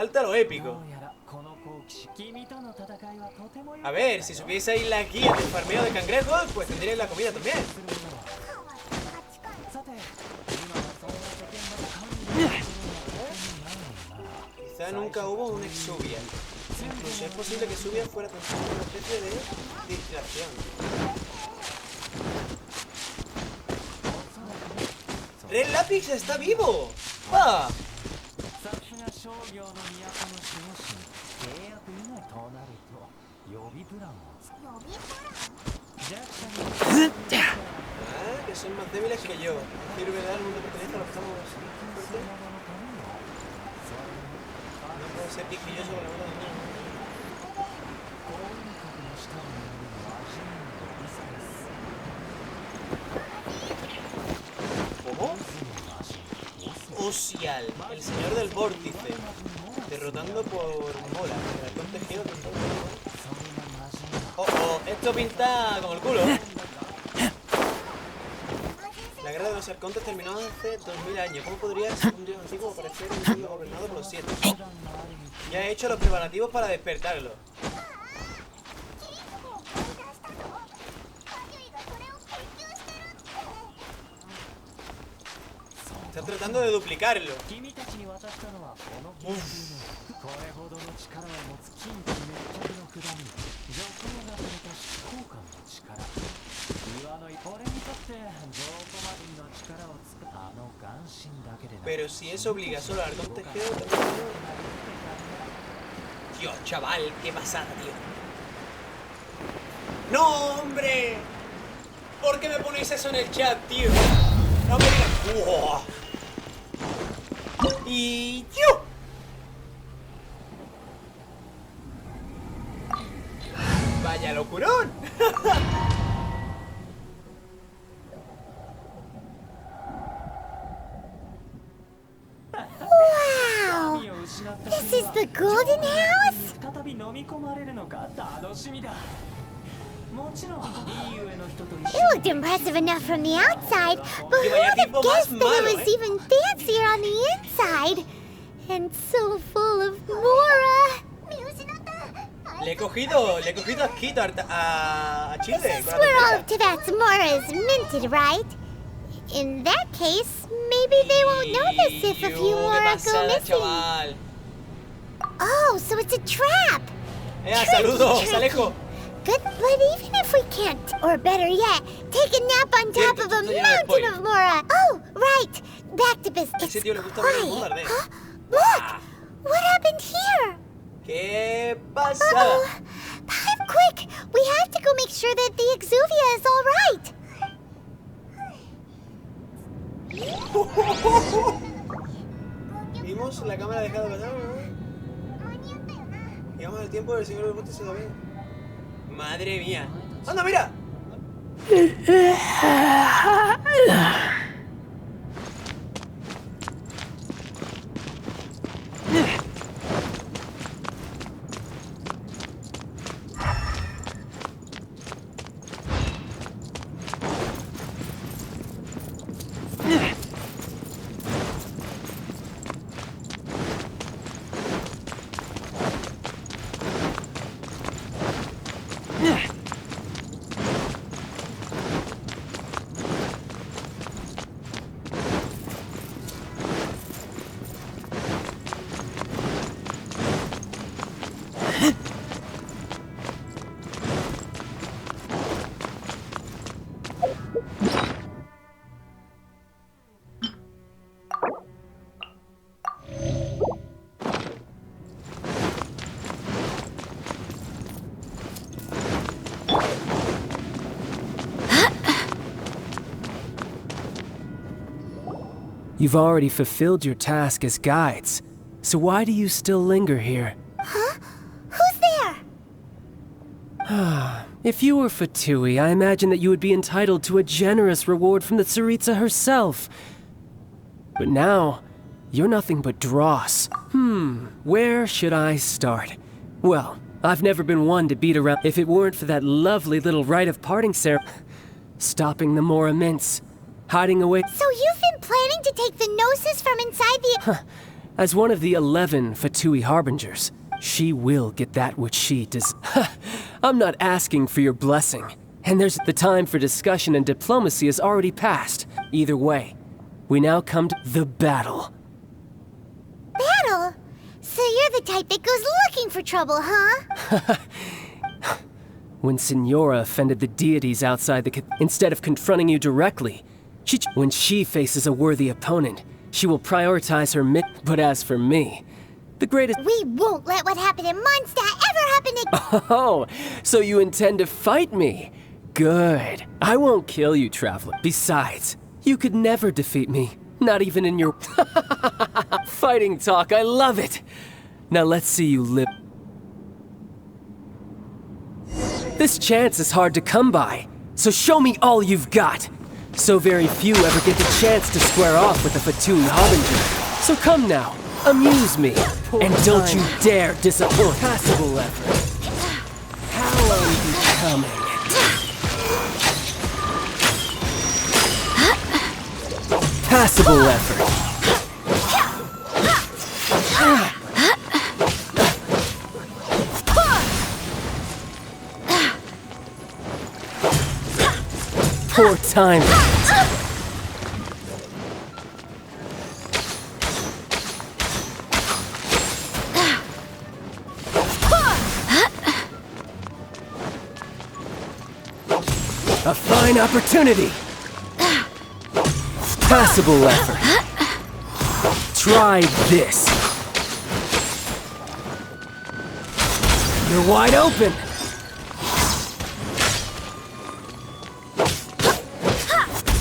Falta lo épico. A ver, si supieseis las guías del farmeo de cangrejos, pues tendríais la comida también. Quizá nunca hubo un exuvia. Incluso es posible que Subia fuera tan solo una especie de distracción. ¡Red Lápiz está vivo! ¡Ah! Que son más débiles que yo. Quiero ver el mundo pertenece a los que estamos fuertes. No puedo ser quisquilloso con la mano de niño. ¿Cómo? Osial, el señor del vórtice. Derrotando por mola. El halcón tejido. Oh, esto pinta como el culo. La guerra de los arcontes terminó hace 2000 años. ¿Cómo podría ser un dios antiguo parecer un mundo gobernado por los 7? Ya he hecho los preparativos para despertarlo. Están tratando de duplicarlo. Uf. Pero si eso obliga solo al arcón tejido, Dios, chaval, qué pasada, tío. ¡No, hombre! ¿Por qué me ponéis eso en el chat, tío? No me digas. ¡Wow! Y... ¡tío! ¡Vaya locurón! Wow! This is the golden house? It looked impressive enough from the outside, but who would have guessed that it was even fancier on the inside? And so full of Mora. Le he cogido asquito a Chile. This is where all of Tibet's Mora is minted, right? In that case, maybe they won't notice if a few Mora go missing. Chaval. Oh, so it's a trap. Saludos, Alejo. Good, but even if we can't, or better yet, take a nap on top of a mountain of Mora. Oh, right. Back to business. Quiet. Huh? Look! What happened here? ¿Qué pasa? I'm quick. We have to go make sure that the Exuvia is all right. Vimos la cámara dejada pasar, ¿no? Llegamos al tiempo del señor del bote se bien. Madre mía. ¡Anda, mira! You've already fulfilled your task as guides, so why do you still linger here? Huh? Who's there? If you were Fatui, I imagine that you would be entitled to a generous reward from the Tsaritsa herself. But now, you're nothing but dross. Where should I start? Well, I've never been one to beat around. If it weren't for that lovely little rite of parting ceremony, stopping the Mora mints, hiding away. So you've been planning to take the Gnosis from inside the... As one of the 11 Fatui Harbingers, she will get that which she does. I'm not asking for your blessing. And there's the time for discussion and diplomacy has already passed. Either way, we now come to the battle. Battle? So you're the type that goes looking for trouble, huh? When Signora offended the deities outside the instead of confronting you directly, when she faces a worthy opponent, she will prioritize her but as for me, the greatest— We won't let what happened in Mondstadt ever happen again! Oh, so you intend to fight me? Good. I won't kill you, Traveler. Besides, you could never defeat me. Not even in your fighting talk. I love it. Now let's see you live. This chance is hard to come by, so show me all you've got. So very few ever get the chance to square off with a Fatui Harbinger. So come now, amuse me, and don't you dare disappoint. Passable effort. How are you becoming? Passable effort. Poor timing. A fine opportunity. Passable effort. Try this. You're wide open.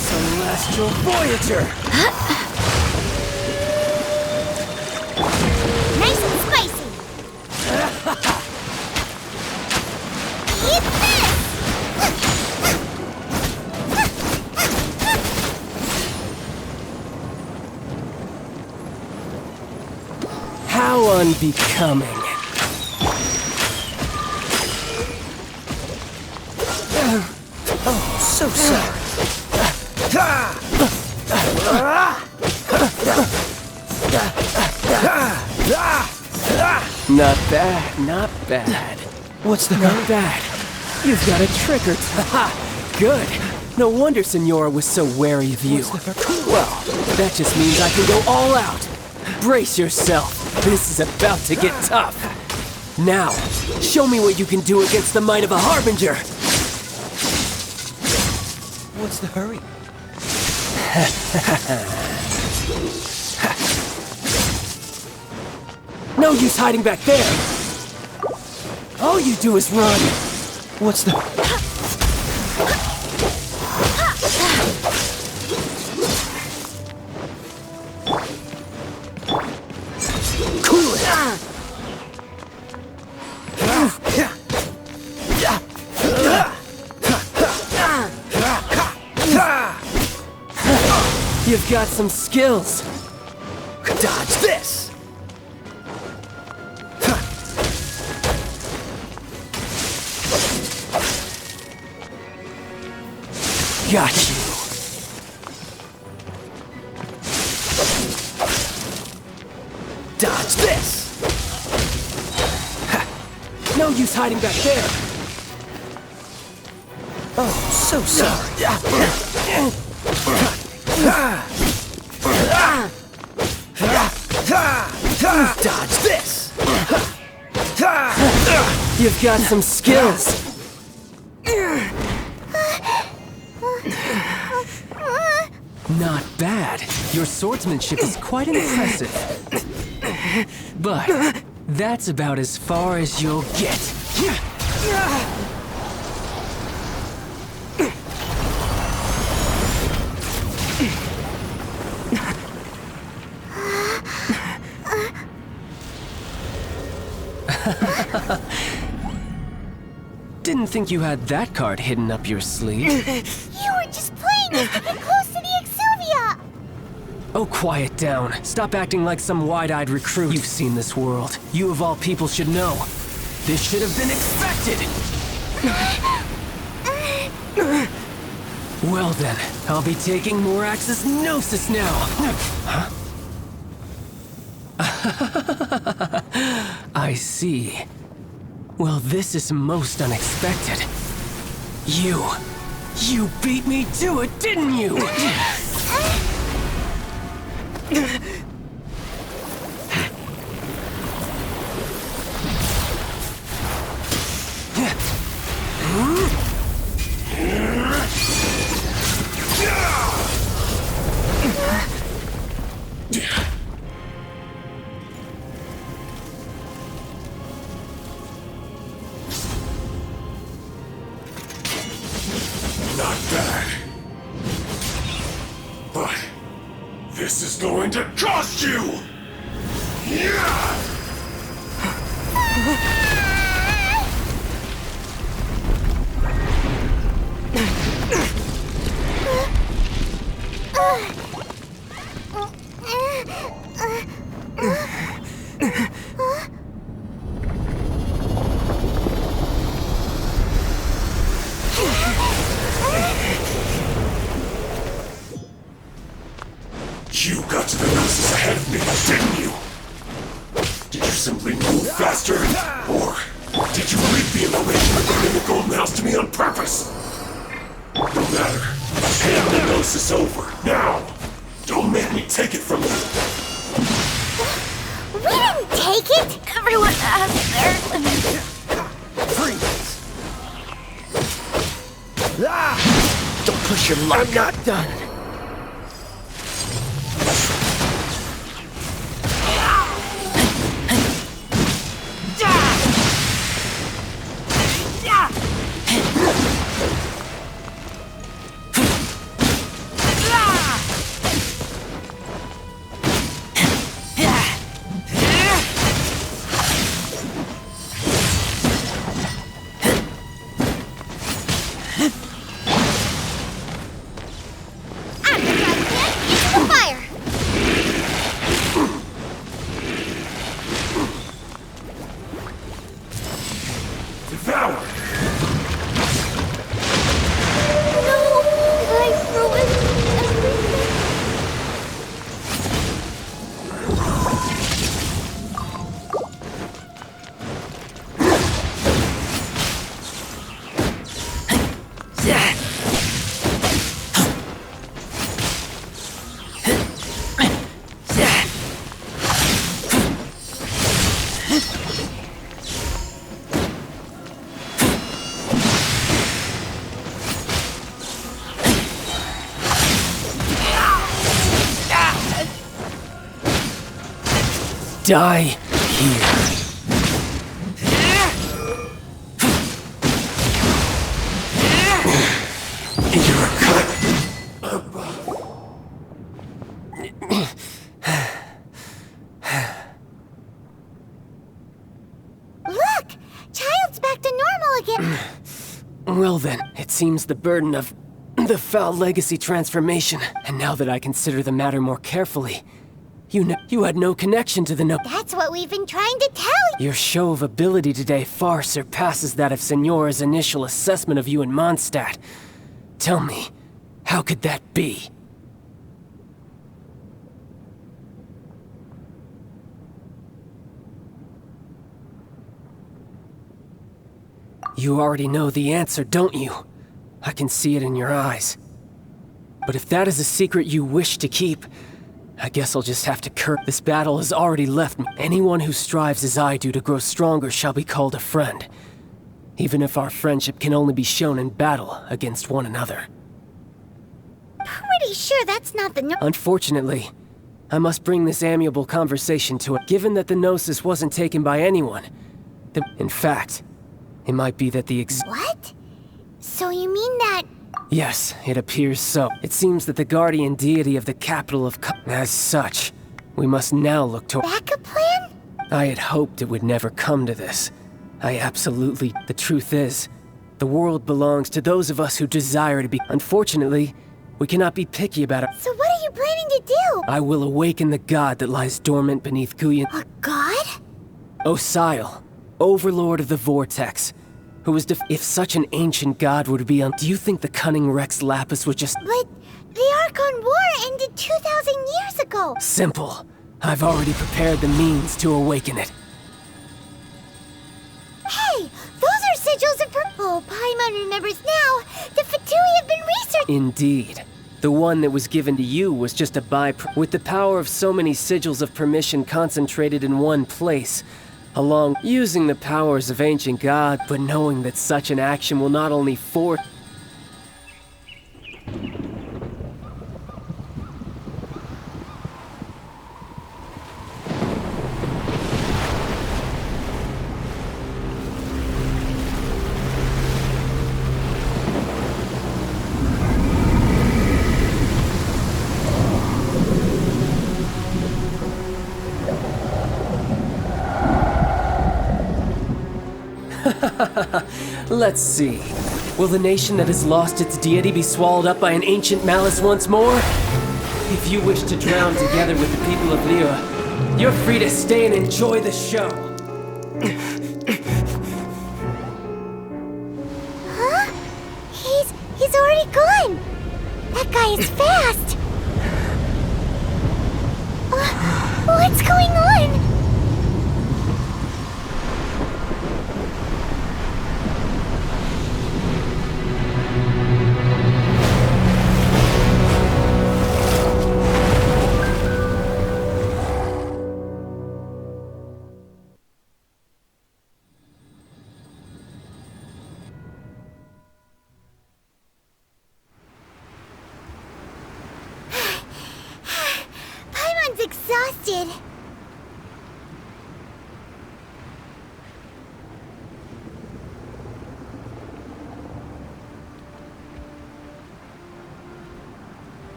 Celestial Voyager. Nice and spicy! Eat this! How unbecoming. Oh, so sorry. Not bad, not bad. What's the not bad? You've got a trick or two. Good. No wonder Signora was so wary of you. Well, that just means I can go all out. Brace yourself. This is about to get tough. Now, show me what you can do against the might of a Harbinger. What's the hurry? No use hiding back there. All you do is run. What's the... Cool it. You've got some skills. Dodge this! Got you. Dodge this! No use hiding back there. Oh, so sorry. Dodge this! You've got some skills. Not bad. Your swordsmanship is quite impressive. But that's about as far as you'll get. Didn't think you had that card hidden up your sleeve. You were just playing us to get close to the Exuvia! Oh, quiet down. Stop acting like some wide-eyed recruit. You've seen this world. You of all people should know. This should have been expected! Well then, I'll be taking Morax's Gnosis now! Huh? I see. Well, this is most unexpected. You beat me to it, didn't you? Not bad. But this is going to cost you! Yeah! You got to the Gnosis ahead of me, didn't you? Did you simply move faster? Or did you read the information regarding the Golden House to me on purpose? No matter. Hand the Gnosis over, now! Don't make me take it from you! We didn't take it! Everyone has their limits. Freeze! Ah! Don't push your luck. I'm not done. Die here. You're a cut. Look! Child's back to normal again. Well then, it seems the burden of the foul legacy transformation. And now that I consider the matter more carefully, you had no connection to the no- That's what we've been trying to tell you. Your show of ability today far surpasses that of Signora's initial assessment of you in Mondstadt. Tell me, how could that be? You already know the answer, don't you? I can see it in your eyes. But if that is a secret you wish to keep, I guess I'll just have to curb. This battle has already left me. Anyone who strives as I do to grow stronger shall be called a friend. Even if our friendship can only be shown in battle against one another. Pretty sure that's not the Unfortunately, I must bring this amiable conversation to it. Given that the Gnosis wasn't taken by anyone, in fact, it might be that the What? So you mean that... Yes, it appears so. It seems that the guardian deity of the capital of As such, we must now look to... Backup plan? I had hoped it would never come to this. The truth is, the world belongs to those of us who desire to be... Unfortunately, we cannot be picky about it. So what are you planning to do? I will awaken the god that lies dormant beneath Guyan... A god? Osile, overlord of the Vortex, who was if such an ancient god would be do you think the cunning Rex Lapis would just... But the Archon War ended 2,000 years ago. Simple. I've already prepared the means to awaken it. Paimon remembers now, the Fatui have been researched. Indeed. The one that was given to you was just a byproduct. With the power of so many sigils of permission concentrated in one place, along using the powers of ancient gods, but knowing that such an action will not only force. Let's see. Will the nation that has lost its deity be swallowed up by an ancient malice once more? If you wish to drown together with the people of Liyue, you're free to stay and enjoy the show. Huh? He's already gone. That guy is fast. What's going on? Paimon's exhausted.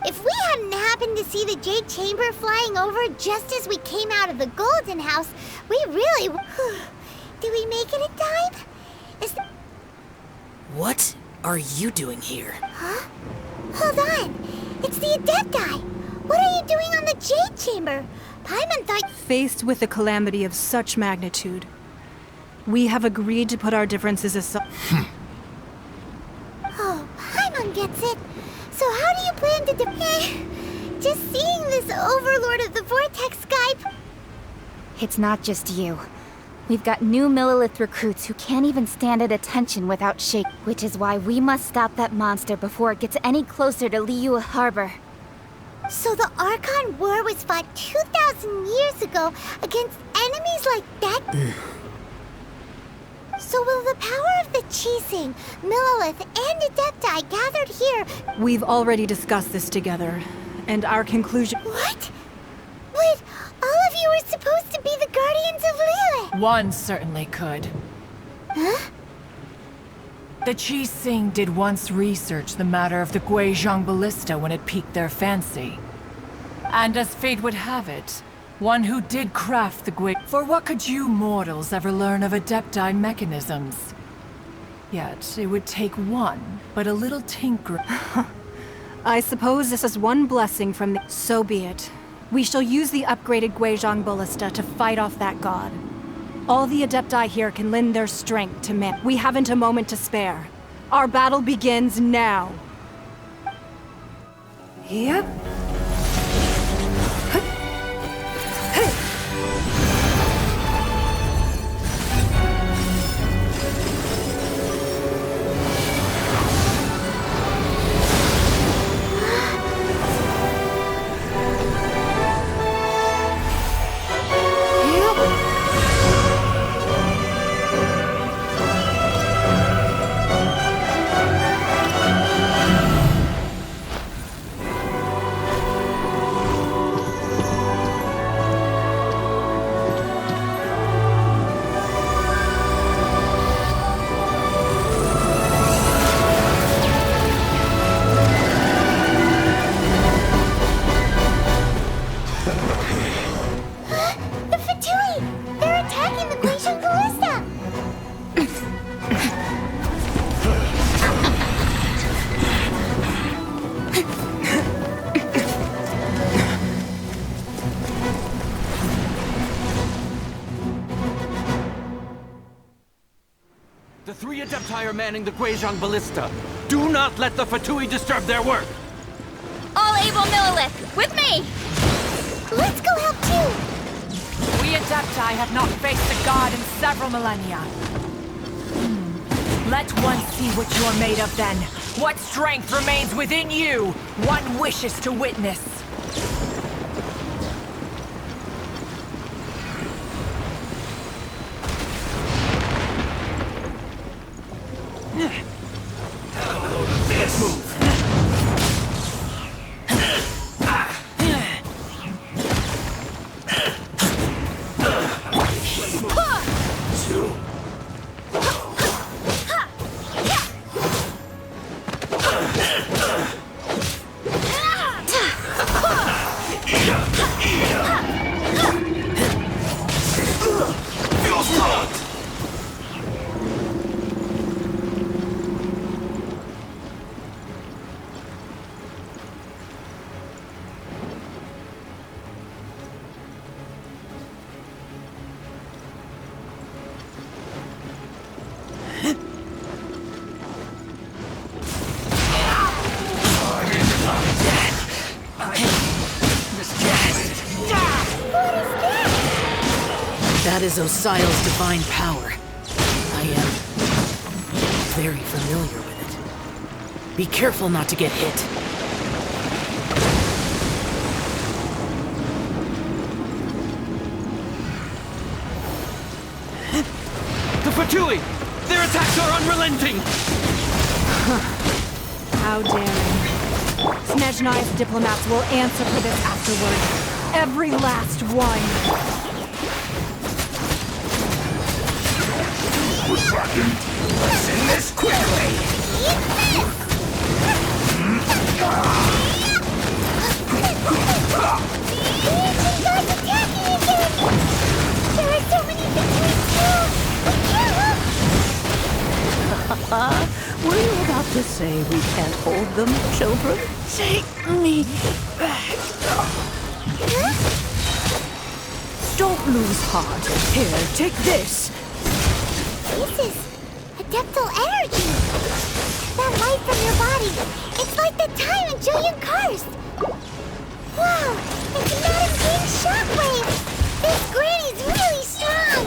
If we hadn't happened to see the Jade Chamber flying over just as we came out of the Golden House, we really... Did we make it in time? What are you doing here? Huh? Hold on. It's the Adepti. What are you doing on the Jade Chamber? Paimon thought... Faced with a calamity of such magnitude, we have agreed to put our differences aside. Oh, Paimon gets it. So how do you plan to just seeing this Overlord of the Vortex guy... It's not just you. We've got new Millilith recruits who can't even stand at attention without shake, which is why we must stop that monster before it gets any closer to Liyue Harbor. So the Archon War was fought 2,000 years ago against enemies like that? So will the power of the Chising, Millilith, and Adepti gathered here... We've already discussed this together, and our conclusion... What? But all of you were supposed to be the Guardians of Liyue! One certainly could. Huh? The Chising did once research the matter of the Guizhong Ballista when it piqued their fancy. And as fate would have it, one who did craft the Gui... For what could you mortals ever learn of Adepti mechanisms? Yet, it would take one, but a little tinker... I suppose this is one blessing from the... So be it. We shall use the upgraded Guizhong Ballista to fight off that god. All the Adepti here can lend their strength to man. We haven't a moment to spare. Our battle begins now. Yep. The three Adepti are manning the Guizhong Ballista. Do not let the Fatui disturb their work! All able Millilith, with me! Let's go help too! We Adepti have not faced a god in several millennia. Let one see what you're made of then. What strength remains within you? One wishes to witness. Let's move. That is Osial's divine power. I am very familiar with it. Be careful not to get hit. The Fatui! Their attacks are unrelenting! How daring. Snezhnai's diplomats will answer for this afterward. Every last one. We're tracking. Let's end this quickly! Were you about to say we can't hold them, children? Take me back. Don't lose heart. Here, take this. This is adeptal energy. That light from your body. It's like the time in Julian Karst. Wow, it's Madame King's shockwave. This granny's really strong.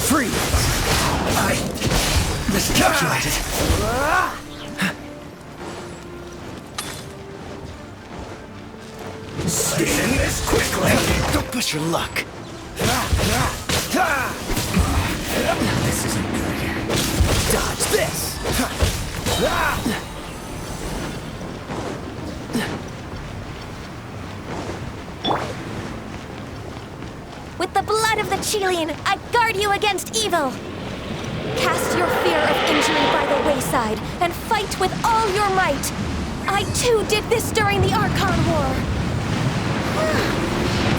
Freeze! I miscalculated. Stay in this quickly. Don't push your luck. This isn't good. Dodge this. With the blood of the Chilean, I guard you against evil. Cast your fear of injury by the wayside and fight with all your might. I too did this during the Archon War.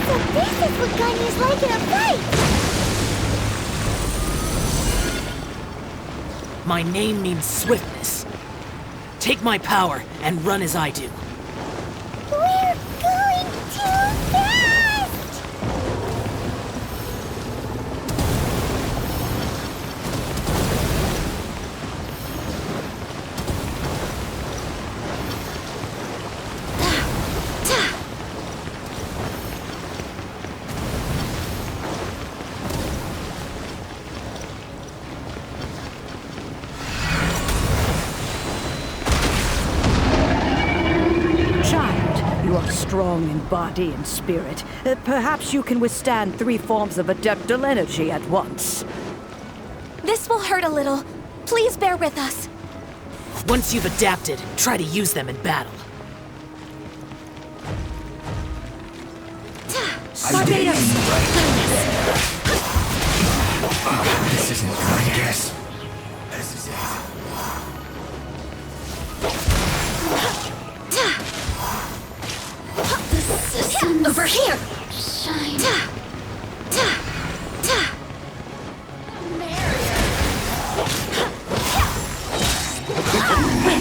So this is what Ganya's like in a fight. My name means swiftness. Take my power and run as I do. We're going too fast. You are strong in body and spirit. Perhaps you can withstand 3 forms of adeptal energy at once. This will hurt a little. Please bear with us. Once you've adapted, try to use them in battle. Barbados! This isn't good, I guess. This is it. Over here! Shine.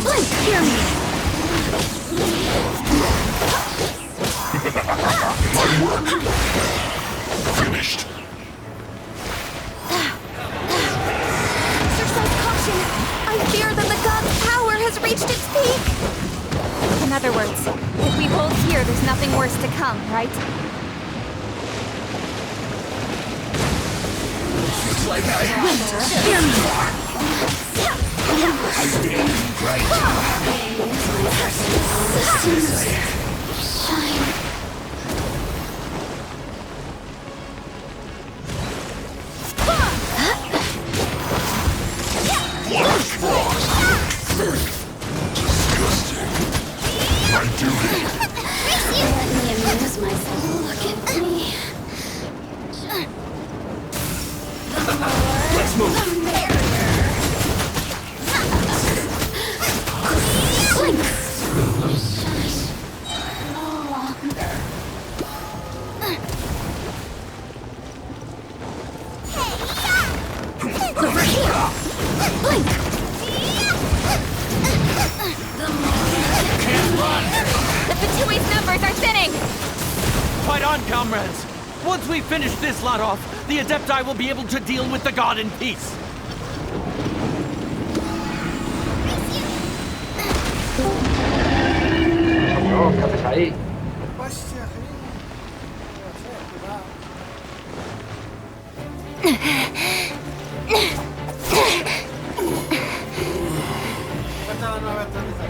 Blink, hear me! My work. Finished. Exercise caution! I fear that the god's power has reached its peak! In other words, if we hold here, there's nothing worse to come, right? Hear me! Disgusting. My duty. Let me amuse myself. Look at me. Let's move. Over here. Blink. The Fatui's numbers are thinning! Fight on, comrades! Once we finish this lot off, the Adepti will be able to deal with the god in peace.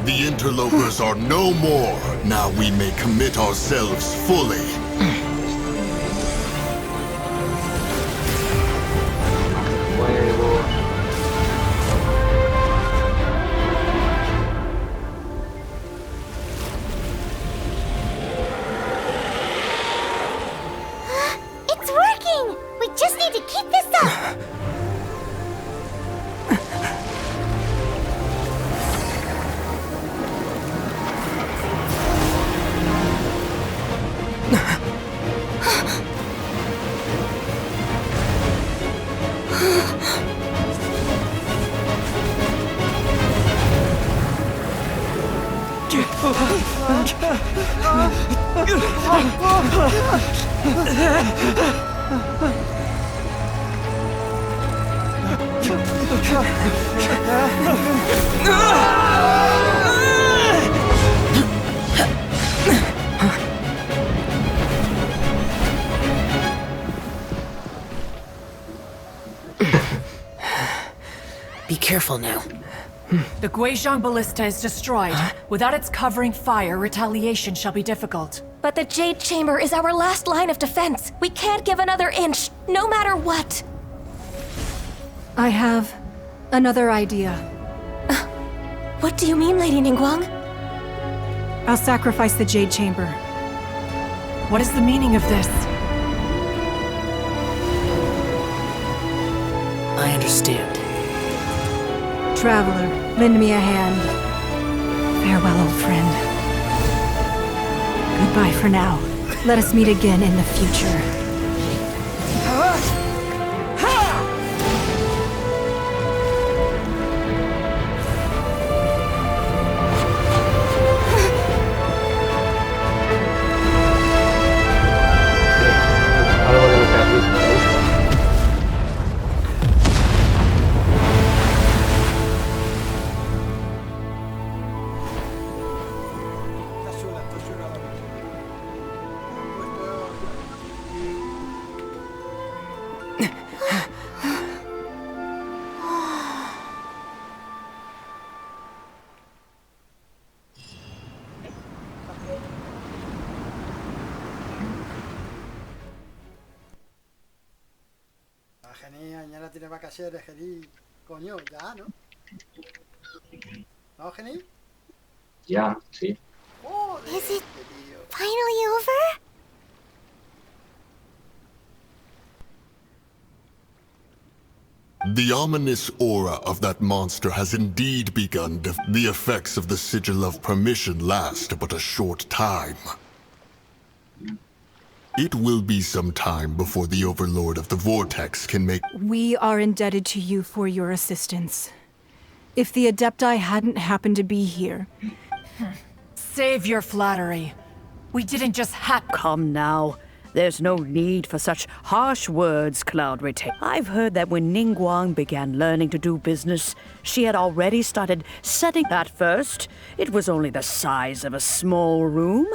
The interlopers are no more. Now we may commit ourselves fully. It's working! We just need to keep this up! Be careful now. The Guizhong Ballista is destroyed. Without its covering fire, retaliation shall be difficult. But the Jade Chamber is our last line of defense. We can't give another inch, no matter what. I have another idea. What do you mean, Lady Ningguang? I'll sacrifice the Jade Chamber. What is the meaning of this? I understand. Traveler, lend me a hand. Farewell, old friend. Goodbye for now. Let us meet again in the future. Gení, mañana tiene vacaciones, Gení. Coño, ya, ¿no? ¿No, Gení? Ya, sí. Is it finally over? The ominous aura of that monster has indeed begun. The effects of the Sigil of Permission last but a short time. It will be some time before the Overlord of the Vortex can make— We are indebted to you for your assistance. If the Adepti hadn't happened to be here... Save your flattery. We didn't just Come now. There's no need for such harsh words, Cloud Retain. I've heard that when Ningguang began learning to do business, she had already started setting... At first, it was only the size of a small room.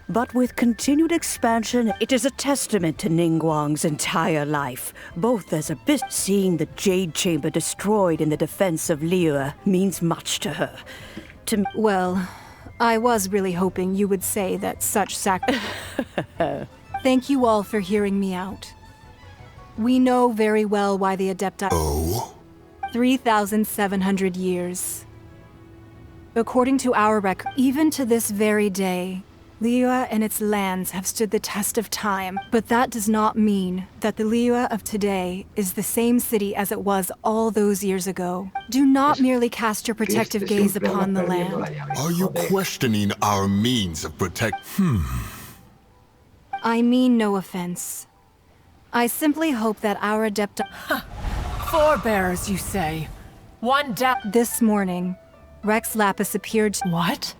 But with continued expansion, it is a testament to Ningguang's entire life, both as a business. Seeing the Jade Chamber destroyed in the defense of Liyue means much to her. Well, I was really hoping you would say that such Thank you all for hearing me out. We know very well why the Adepti— 3,700 years. According to our record, even to this very day, Liyue and its lands have stood the test of time, but that does not mean that the Liyue of today is the same city as it was all those years ago. Do not merely cast your protective gaze upon the land. Are you questioning our means of protect? I mean no offense. I simply hope that our Adepti— Forebears, you say? This morning, Rex Lapis appeared— What?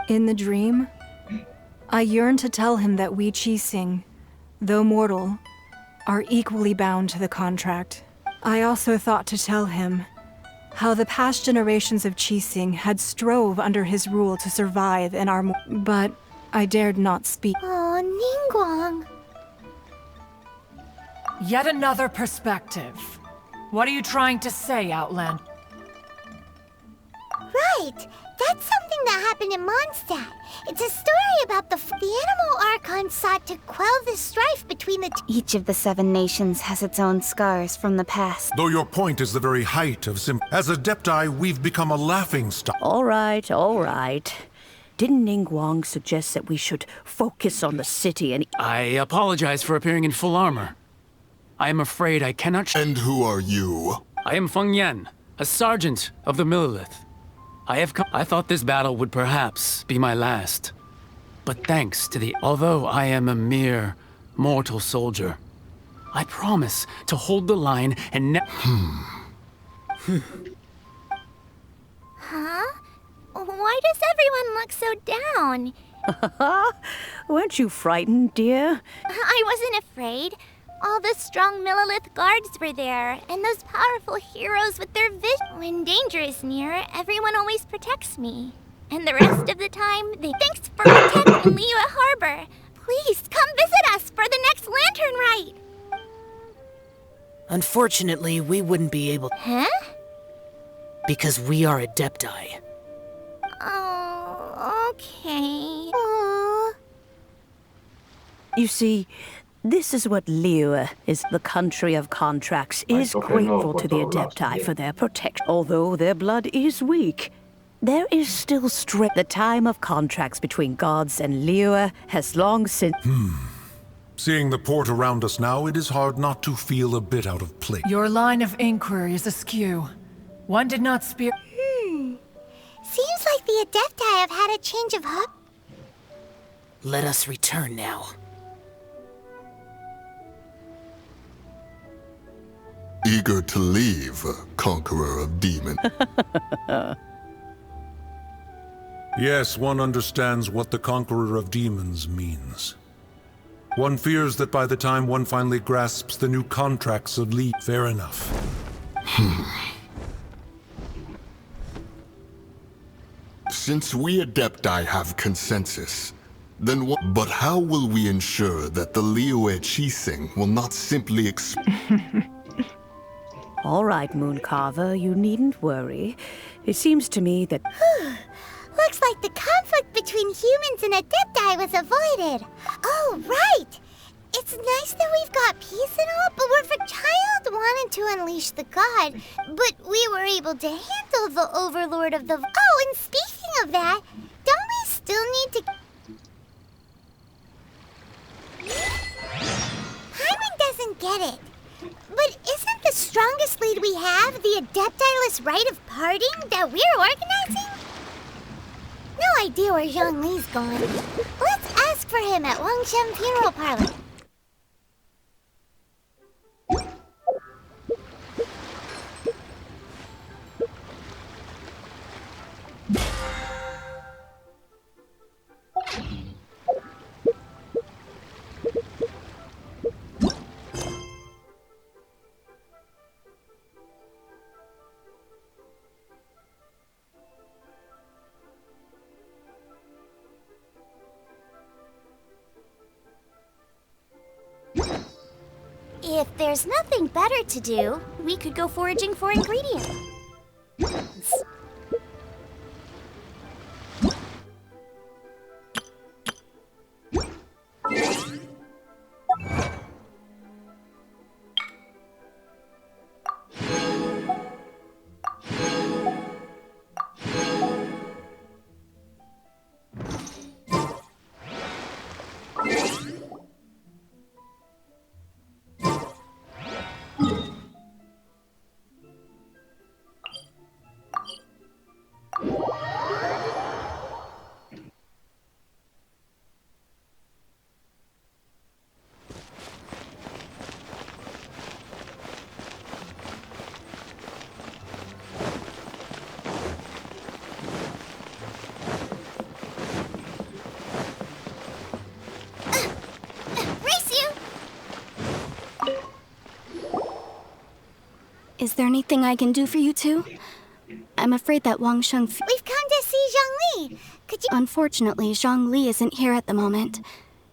In the dream, I yearned to tell him that we Qixing, though mortal, are equally bound to the contract. I also thought to tell him how the past generations of Qixing had strove under his rule to survive in our— but I dared not speak. Oh, Ningguang. Yet another perspective. What are you trying to say, Outland? Right! That's something that happened in Mondstadt. It's a story about the Animal Archon sought to quell the strife between the— Each of the 7 nations has its own scars from the past. Though your point is the very height of As Adepti, we've become a laughingstock. All right, all right. Didn't Ningguang suggest that we should focus on the city and— I apologize for appearing in full armor. I am afraid I cannot— And who are you? I am Feng Yan, a sergeant of the Millelith. I have come— I thought this battle would perhaps be my last. But thanks to the— Although I am a mere mortal soldier, I promise to hold the line and Huh? Why does everyone look so down? Weren't you frightened, dear? I wasn't afraid. All the strong Millelith guards were there, and those powerful heroes with their vision. When danger is near, everyone always protects me. And the rest of the time, they— Thanks for protecting Liyue Harbor. Please, come visit us for the next lantern rite. Unfortunately, we wouldn't be able— Huh? Because we are Adepti. Oh, okay. Aww. You see, this is what Liyue is. The country of contracts is grateful to the Adepti for their protection. Although their blood is weak, there is still strength. The time of contracts between gods and Liyue has long since— Seeing the port around us now, it is hard not to feel a bit out of place. Your line of inquiry is askew. One did not speak— Seems like the Adepti have had a change of heart. Let us return now. Eager to leave, Conqueror of Demons. Yes, one understands what the Conqueror of Demons means. One fears that by the time one finally grasps the new contracts of Li— Fair enough. Since we Adepti have consensus, then what— But how will we ensure that the Liyue Qixing will not simply All right, Mooncarver, you needn't worry. It seems to me that— Looks like the conflict between humans and Adepti was avoided. Oh, right! It's nice that we've got peace and all, but our child wanted to unleash the god, but we were able to handle the overlord of the— Oh, and speaking of that, don't we still need to— Hyman doesn't get it. But isn't the strongest lead we have the Adeptiless rite of parting that we're organizing? No idea where Zhang Li's going. Let's ask for him at Wangshan Funeral Parlor. If there's nothing better to do, we could go foraging for ingredients. Is there anything I can do for you two? I'm afraid that Wang Sheng... We've come to see Zhongli. Could you... Unfortunately, Zhongli isn't here at the moment.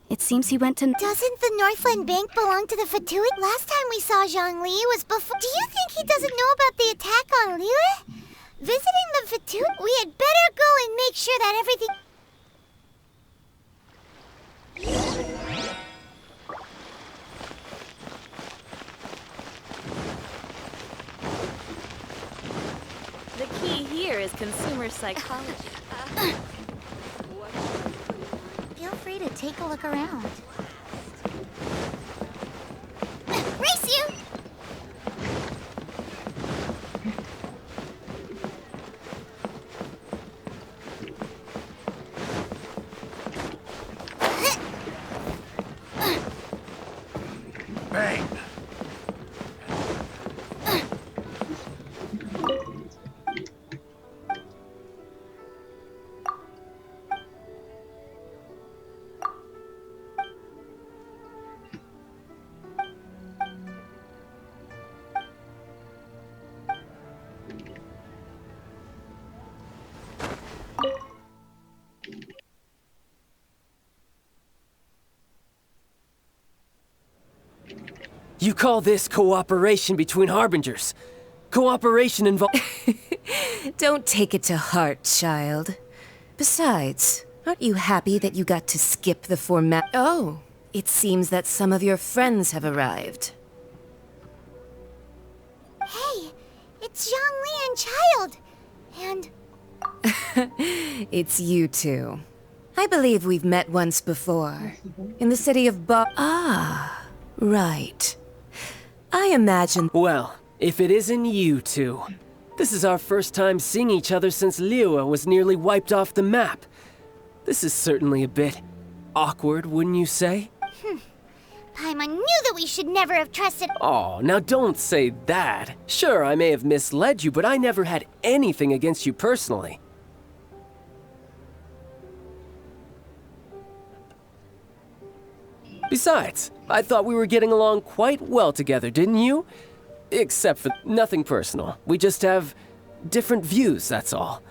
It seems he went to... Doesn't the Northland Bank belong to the Fatui? Last time we saw Zhongli was before... Do you think he doesn't know about the attack on Liyue? Visiting the Fatui? We had better go and make sure that everything... The key here is consumer psychology. Feel free to take a look around. Race you! Bang! You call this cooperation between Harbingers? Cooperation involves... Don't take it to heart, child. Besides, aren't you happy that you got to skip the format? Oh, it seems that some of your friends have arrived. Hey, it's Zhongli and Child. And... It's you two. I believe we've met once before. In the city of Ah, right. I imagine... Well, if it isn't you two. This is our first time seeing each other since Liyue was nearly wiped off the map. This is certainly a bit awkward, wouldn't you say? Paimon knew that we should never have trusted... Oh, now don't say that. Sure, I may have misled you, but I never had anything against you personally. Besides, I thought we were getting along quite well together, didn't you? Except for nothing personal. We just have different views, that's all.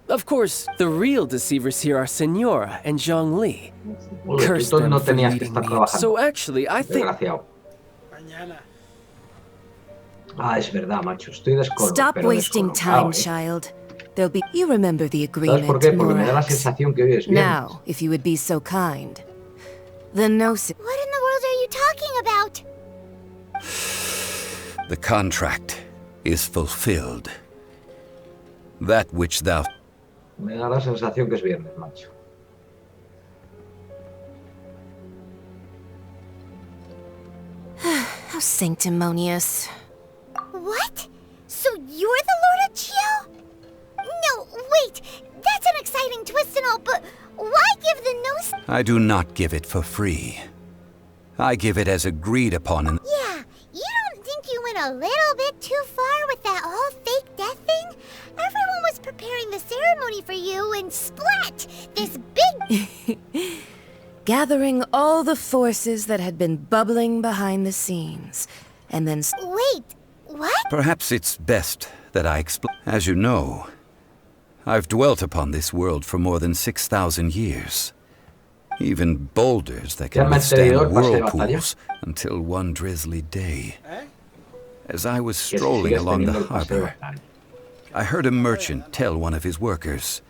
Of course, the real deceivers here are Senora and Zhongli. Curse them for leading me. So actually, I think... Ah, es verdad, macho. Estoy Stop wasting time, child. There'll be... You remember the agreement, ¿Sabes por qué? Porque me da la sensación que hoy es viernes. Now, if you would be so kind. The What in the world are you talking about? The contract is fulfilled. That which thou... Me da la sensación que es viernes, macho. How sanctimonious. What? So you're the Lord of Chio? No, wait. That's an exciting twist and all, but why give the no... I do not give it for free. I give it as agreed upon in... Yeah, you don't think you went a little bit too far with that whole fake death thing? Everyone was preparing the ceremony for you and splat! This big... Gathering all the forces that had been bubbling behind the scenes, and then... Wait, what? Perhaps it's best that I explain. As you know, I've dwelt upon this world for more than 6,000 years. Even boulders that can withstand whirlpools until one drizzly day. As I was strolling along the harbor, I heard a merchant tell one of his workers,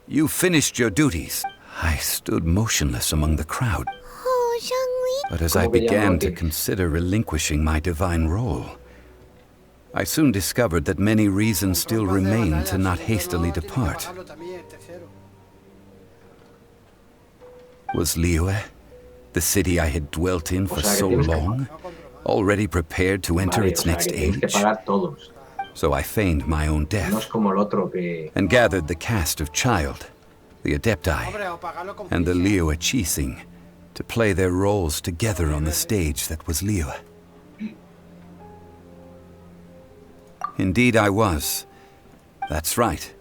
"You finished your duties." I stood motionless among the crowd. Oh, Zhongli. But as I began to consider relinquishing my divine role, I soon discovered that many reasons still remained to not hastily depart. Was Liyue, the city I had dwelt in for so long, already prepared to enter its next age? So I feigned my own death and gathered the cast of Child, the Adepti, and the Liyue Qixing to play their roles together on the stage that was Liyue. Indeed I was. That's right.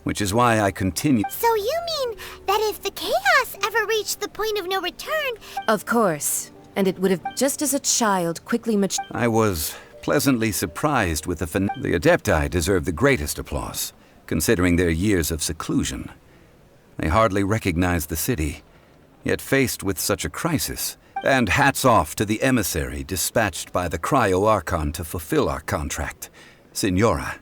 Which is why I continue. So you mean that if the chaos ever reached the point of no return... Of course. And it would have, just as a child quickly matured. I was pleasantly surprised with the Adepti deserve the greatest applause, considering their years of seclusion. They hardly recognized the city, yet faced with such a crisis. And hats off to the emissary dispatched by the Cryo-Archon to fulfill our contract, Signora.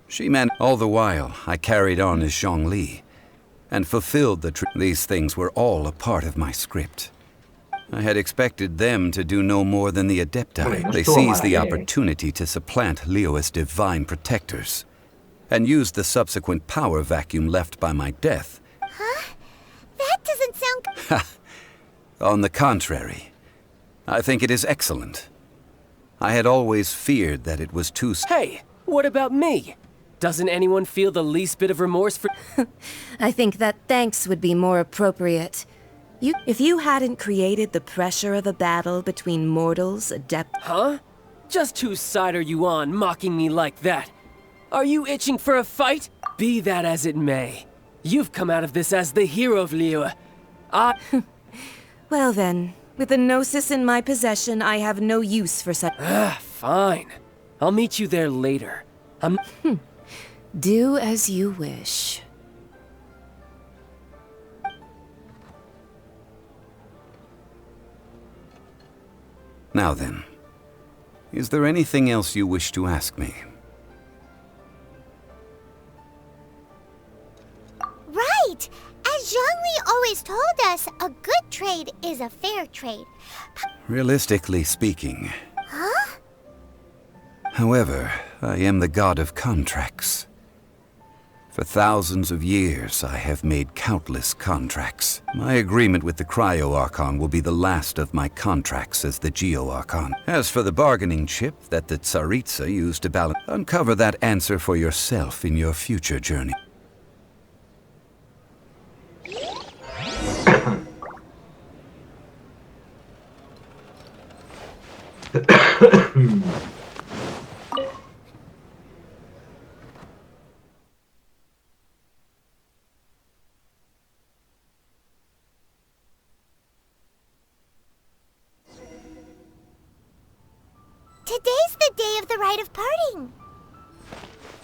She meant all the while I carried on as Zhongli and fulfilled these things were all a part of my script. I had expected them to do no more than the Adepti. They seized the opportunity to supplant Liyue's divine protectors and used the subsequent power vacuum left by my death. Huh? That doesn't sound... On the contrary, I think it is excellent. I had always feared that it was too... Hey, what about me? Doesn't anyone feel the least bit of remorse for... I think that thanks would be more appropriate. If you hadn't created the pressure of a battle between mortals, Huh? Just whose side are you on, mocking me like that? Are you itching for a fight? Be that as it may. You've come out of this as the hero of Liyue. Well then, with the Gnosis in my possession, I have no use for such... Fine. I'll meet you there later. Do as you wish. Now then, is there anything else you wish to ask me? Right! As Zhongli always told us, a good trade is a fair trade. Realistically speaking. Huh? However, I am the god of contracts. For thousands of years, I have made countless contracts. My agreement with the Cryo-Archon will be the last of my contracts as the Geo-Archon. As for the bargaining chip that the Tsaritsa used to balance, uncover that answer for yourself in your future journey. Today's the day of the rite of parting.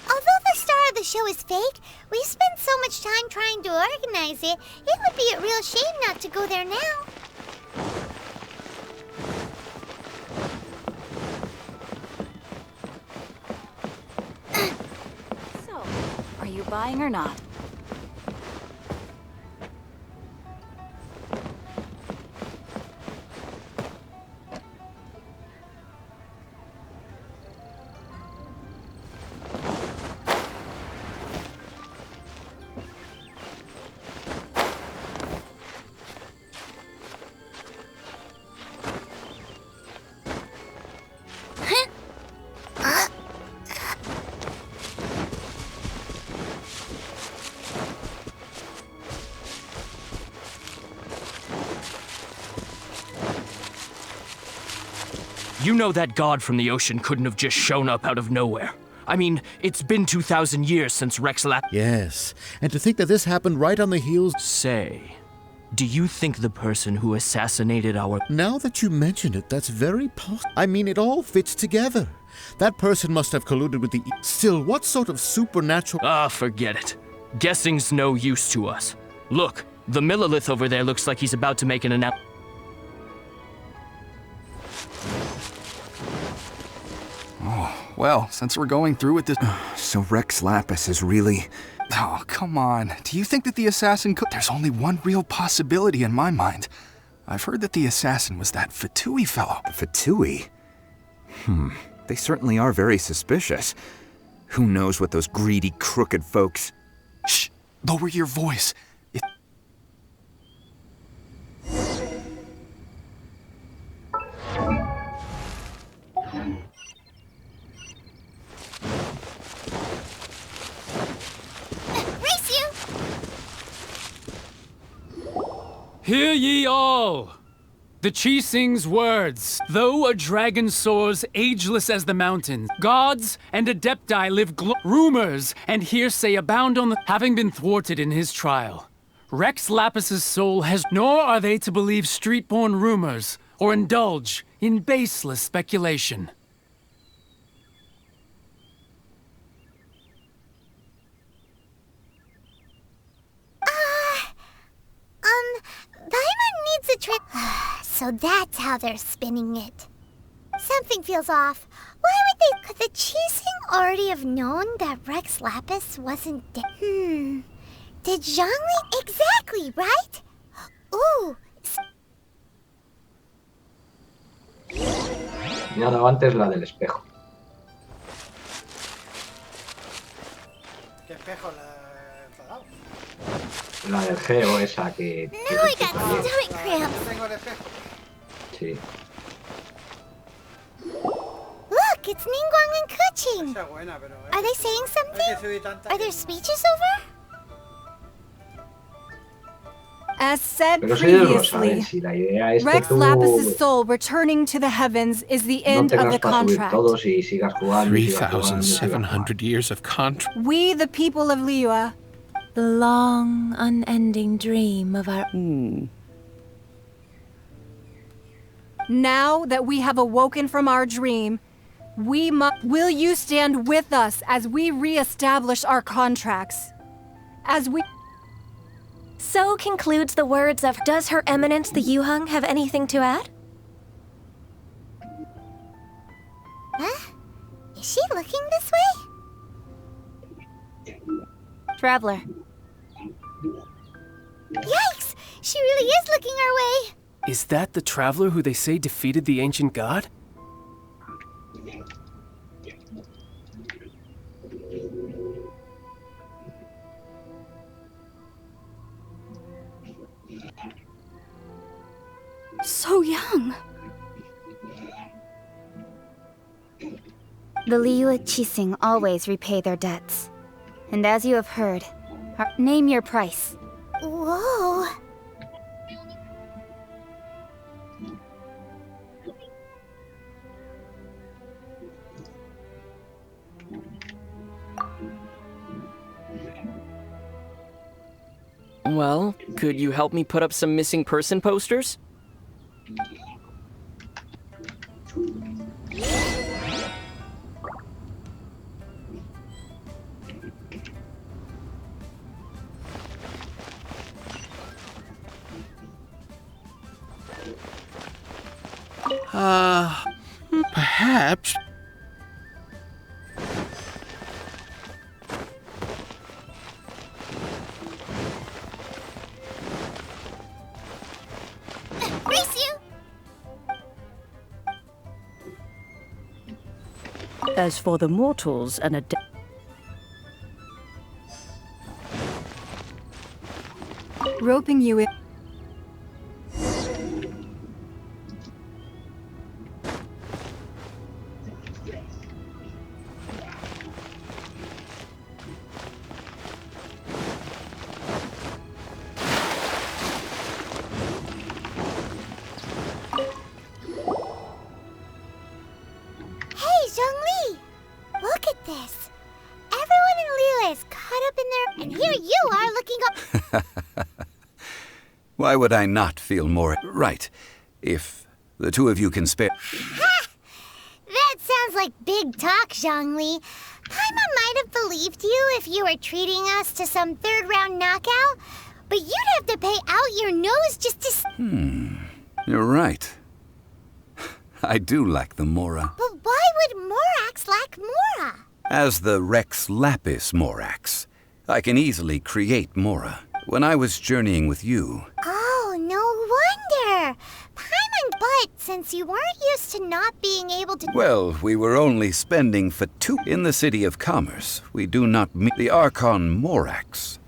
Although the star of the show is fake, we spent so much time trying to organize it, it would be a real shame not to go there now. So, are you buying or not? You know that god from the ocean couldn't have just shown up out of nowhere. I mean, it's been 2,000 years since Rex last... Yes, and to think that this happened right on the heels... Say, do you think the person who assassinated our... Now that you mention it, that's very possible. I mean, it all fits together. That person must have colluded with the... Still, what sort of supernatural... Forget it. Guessing's no use to us. Look, The Millilith over there looks like he's about to make an announcement. Oh, well, since we're going through with this... So Rex Lapis is really... Oh, come on. Do you think that the assassin could... There's only one real possibility in my mind. I've heard that the assassin was that Fatui fellow. Fatui? They certainly are very suspicious. Who knows what those greedy, crooked folks... Shh! Lower your voice. Hear ye all! The Chi sings words. Though a dragon soars ageless as the mountains, gods and adepti live rumors and hearsay abound on the... Having been thwarted in his trial, Rex Lapis's soul has... Nor are they to believe street-born rumors or indulge in baseless speculation. Paimon needs a trip. So that's how they're spinning it. Something feels off. Why would they... Could the Chi already have known that Rex Lapis wasn't dead? Did Zhongli... Exactly, right? Ooh. Me ha dado antes la del espejo. ¿Qué espejo le ha dado? La del geo esa que... Now I got stomach cramps. Tengo el espejo. Sí. Look, it's Ningguang and Kuching. Esa es buena, pero... Are they saying something? Are there speeches over? As said Pero si ellos lo previously, saben, si la idea es que Rex tú Lapis's soul returning to the heavens is the no end of tengas the para subir contract. todos y sigas jugando. 3,700 years of contract. We, the people of Liyue, The long, unending dream of our... now that we have awoken from our dream, will you stand with us as we re-establish our contracts? As we... So concludes the words of... Does Her Eminence the Yuheng have anything to add? Huh? Is she looking this way? Traveler. Yikes! She really is looking our way! Is that the traveler who they say defeated the ancient god? So young. The Liyue Qixing always repay their debts. And as you have heard, name your price. Whoa! Well, could you help me put up some missing person posters? Perhaps... Race you! As for the mortals and roping you in... Hey, Zhongli! Look at this. Everyone in Liyue is caught up in their... And here you are looking up... Why would I not feel more right if the two of you can spare? Ha! That sounds like big talk, Zhongli. Paimon might have believed you if you were treating us to some third-round knockout. but you'd have to pay out your nose just to... You're right. I do lack the Mora. But why would Morax lack Mora? As the Rex Lapis Morax, I can easily create Mora. When I was journeying with you... Oh, no wonder! Paimon, but since you weren't used to not being able to... Well, we were only spending for 2 in the City of Commerce. We do not meet the Archon Morax.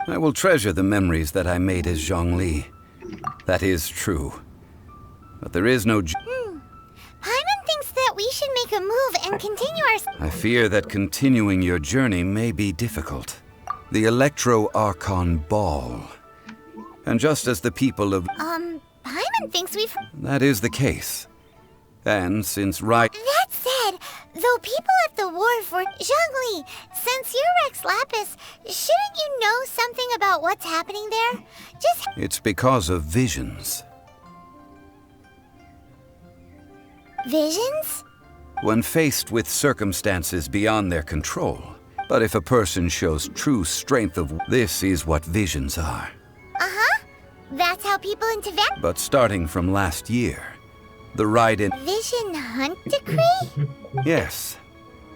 I will treasure the memories that I made as Zhongli. That is true. But there is no... Paimon thinks that we should make a move and continue our... I fear that continuing your journey may be difficult. The Electro-Archon Ball. And just as the people of... Paimon thinks we've... That is the case. And since That said, though people at the wharf were... Zhongli, since you're Rex Lapis, shouldn't you know something about what's happening there? Just... It's because of visions. Visions? When faced with circumstances beyond their control. But if a person shows true strength of... This is what visions are. Uh-huh. That's how people in Tibet... But starting from last year, the Raiden... Vision Hunt Decree? Yes.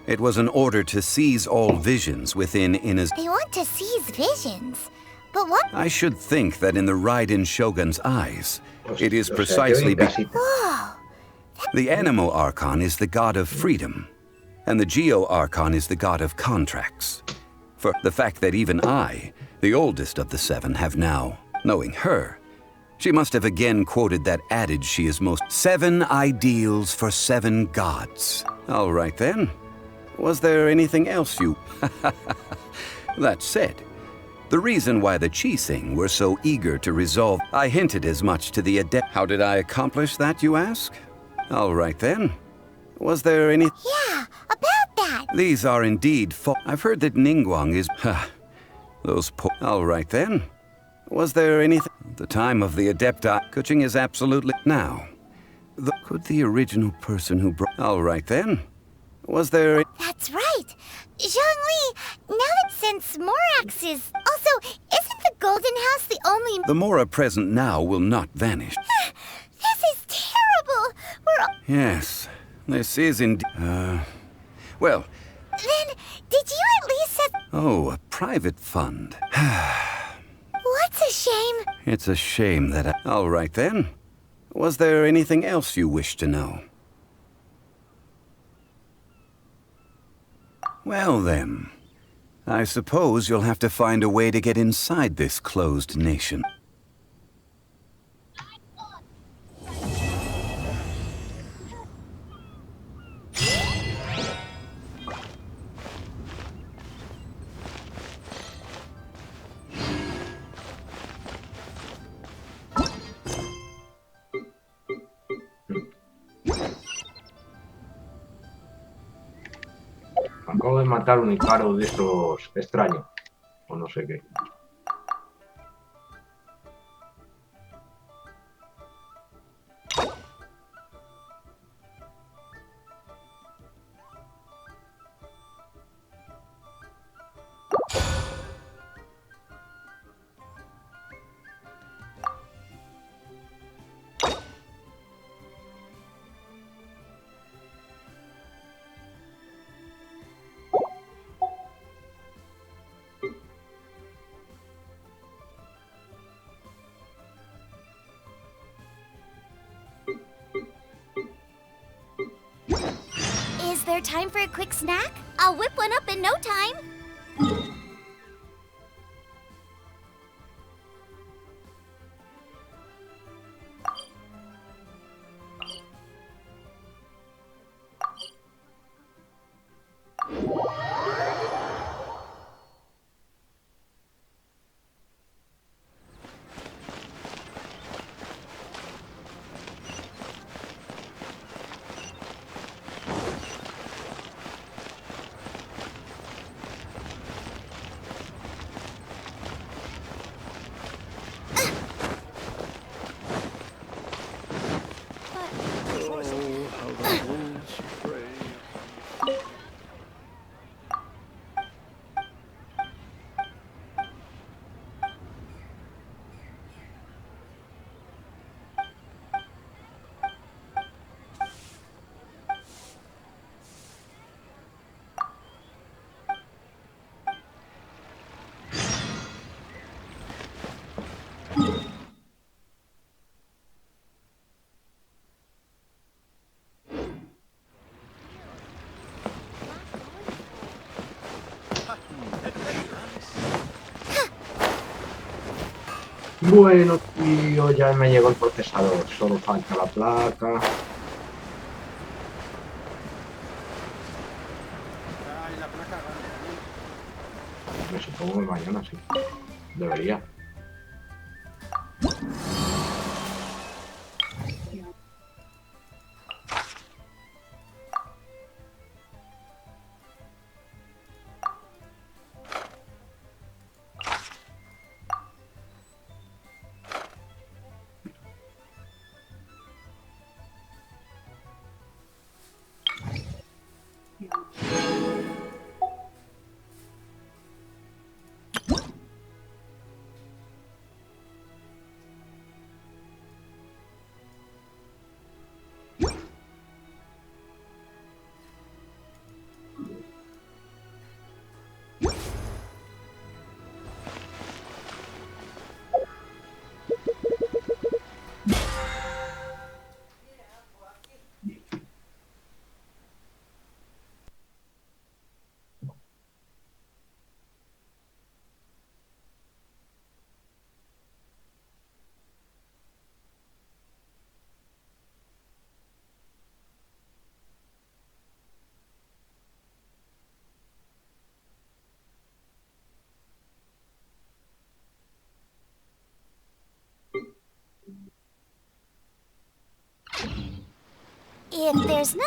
It was an order to seize all visions within Ina's... They want to seize visions. But what... I should think that in the Raiden Shogun's eyes, it is precisely... Whoa! The Animo Archon is the god of freedom, and the Geo Archon is the god of contracts. For the fact that even I, the oldest of the 7, have now, knowing her, she must have again quoted that adage she is most... 7 ideals for 7 gods. All right then. Was there anything else you... That said, the reason why the Qixing were so eager to resolve... I hinted as much to the adept... How did I accomplish that, you ask? All right then. Was there any... Yeah, about that. These are indeed I've heard that Ningguang is... Those All right then. Was there anything... The time of the Adepti... Kuching is absolutely... Now. Could the original person who brought... All right then. Was there... That's right. Zhongli, now that since Morax is... Also, isn't the Golden House the only... The Mora present now will not vanish. This is terrible. We're all... Yes. This is indeed... Well... Then, did you at least set... Oh, a private fund. What's a shame? It's a shame that All right then. Was there anything else you wish to know? Well then, I suppose you'll have to find a way to get inside this closed nation. Acabo de matar un Icaro de estos extraños. O no sé qué. Is there time for a quick snack? I'll whip one up in no time. Bueno, tío, ya me llegó el procesador. Solo falta la placa. Me supongo que mañana sí. Debería. If there's no...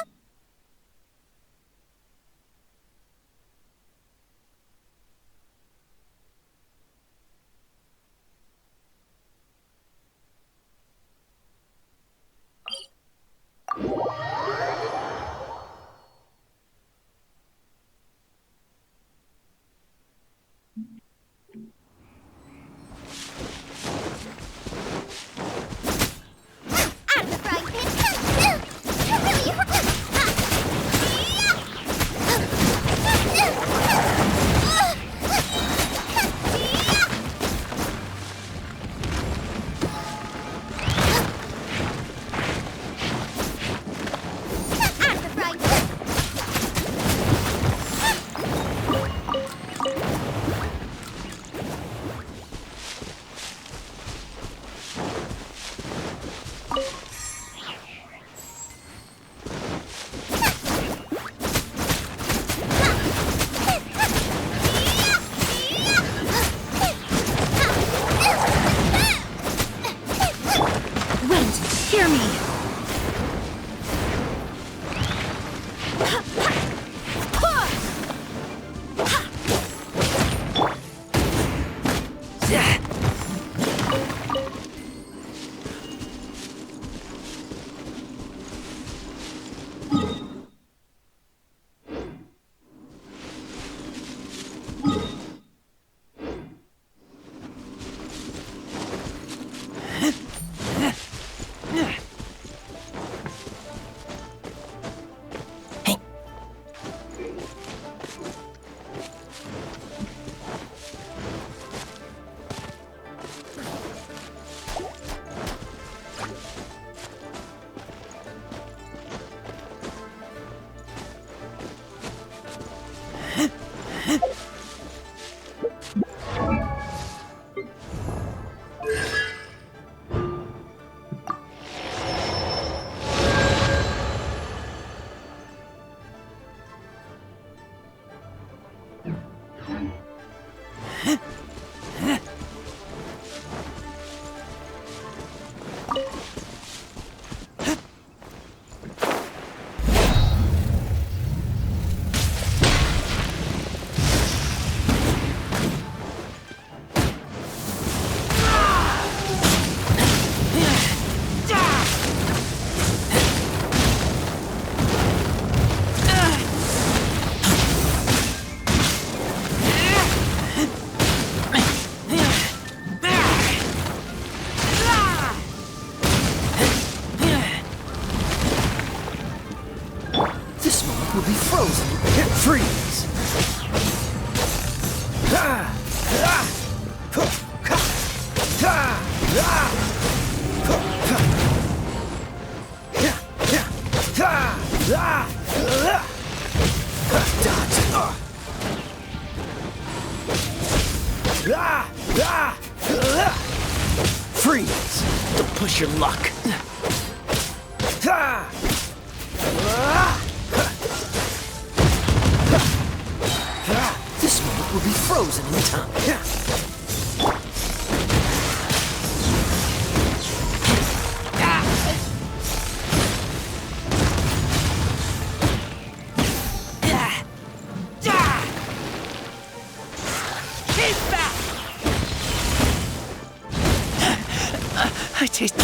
Hear me! Wish your luck. This moment will be frozen in time. I taste.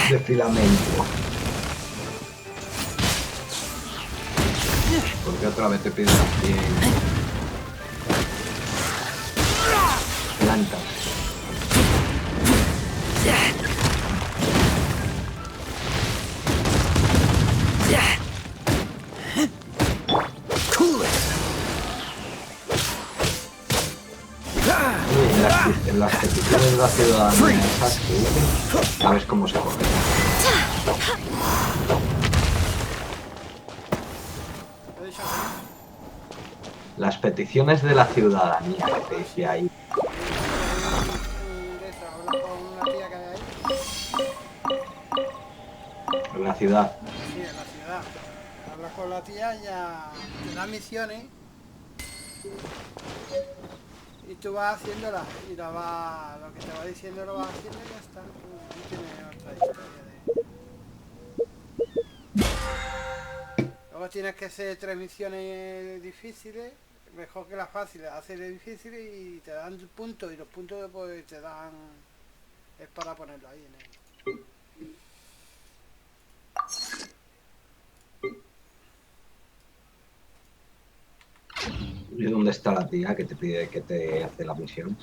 De filamento. Porque otra vez te piden aquí blancas. En las peticiones de la ciudadanía esas que dicen, sabes cómo se coge. Las peticiones de la ciudadanía que te dice ahí. En la ciudad. Sí, en la ciudad. Hablas con la tía y ya te da misiones y tú vas haciéndolas y lo que te va diciendo lo vas haciendo y ya está. No tiene otra historia. Luego tienes que hacer 3 misiones difíciles, mejor que las fáciles, hacer difíciles y te dan puntos y los puntos pues te dan es para ponerlo ahí en el. ¿Y dónde está la tía que te pide que te hace la misión?